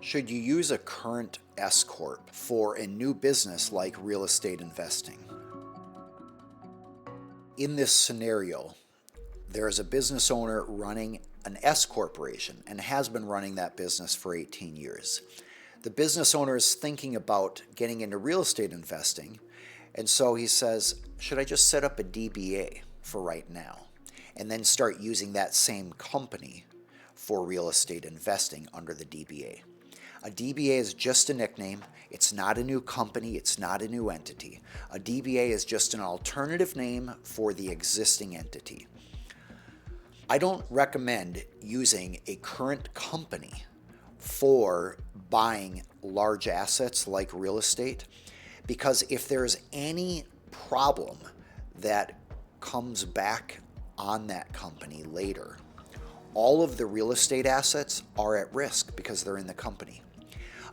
Should you use a current S Corp for a new business like real estate investing? In this scenario, there is a business owner running an S corporation and has been running that business for 18 years. The business owner is thinking about getting into real estate investing, and so he says, should I just set up a DBA for right now and then start using that same company for real estate investing under the DBA? A DBA is just a nickname. It's not a new company. It's not a new entity. A DBA is just an alternative name for the existing entity. I don't recommend using a current company for buying large assets like real estate, because if there's any problem that comes back on that company later, all of the real estate assets are at risk because they're in the company.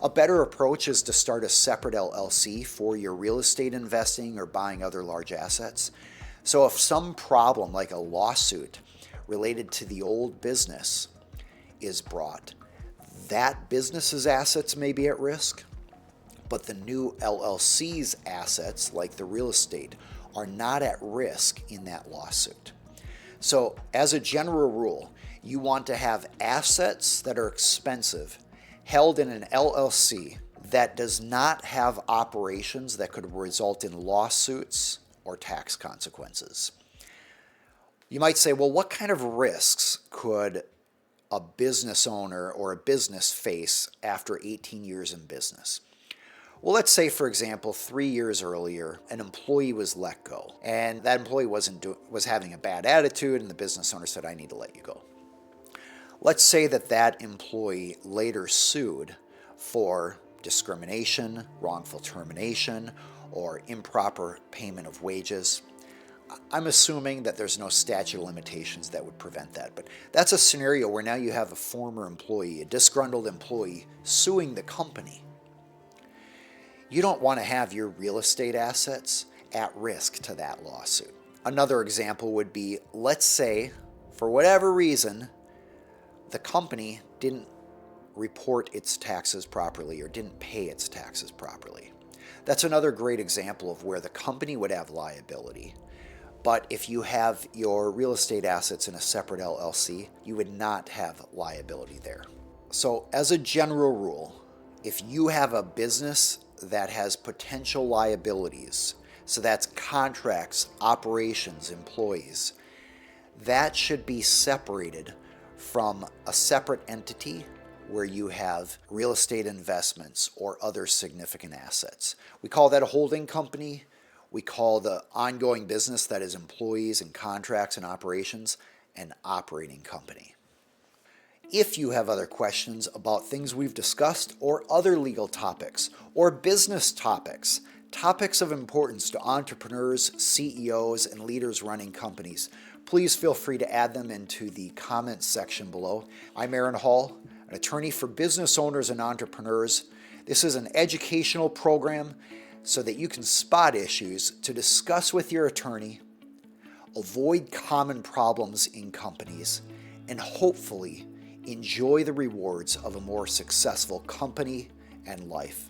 A better approach is to start a separate LLC for your real estate investing or buying other large assets. So if some problem like a lawsuit related to the old business is brought, that business's assets may be at risk, but the new LLC's assets, like the real estate, are not at risk in that lawsuit. So as a general rule, you want to have assets that are expensive held in an LLC that does not have operations that could result in lawsuits or tax consequences. You might say, well, what kind of risks could a business owner or a business face after 18 years in business? Well, let's say, for example, 3 years earlier, an employee was let go, and that employee was having a bad attitude, and the business owner said, I need to let you go. Let's say that employee later sued for discrimination, wrongful termination, or improper payment of wages. I'm assuming that there's no statute of limitations that would prevent that, but that's a scenario where now you have a former employee, a disgruntled employee, suing the company. You don't want to have your real estate assets at risk to that lawsuit. Another example would be, let's say, for whatever reason, the company didn't report its taxes properly or didn't pay its taxes properly. That's another great example of where the company would have liability, but if you have your real estate assets in a separate LLC, you would not have liability there. So as a general rule, if you have a business that has potential liabilities, so that's contracts, operations, employees, that should be separated from a separate entity where you have real estate investments or other significant assets. We call that a holding company. We call the ongoing business that is employees and contracts and operations an operating company. If you have other questions about things we've discussed or other legal topics or business topics, topics of importance to entrepreneurs, CEOs, and leaders running companies, please feel free to add them into the comments section below. I'm Aaron Hall, an attorney for business owners and entrepreneurs. This is an educational program so that you can spot issues to discuss with your attorney, avoid common problems in companies, and hopefully enjoy the rewards of a more successful company and life.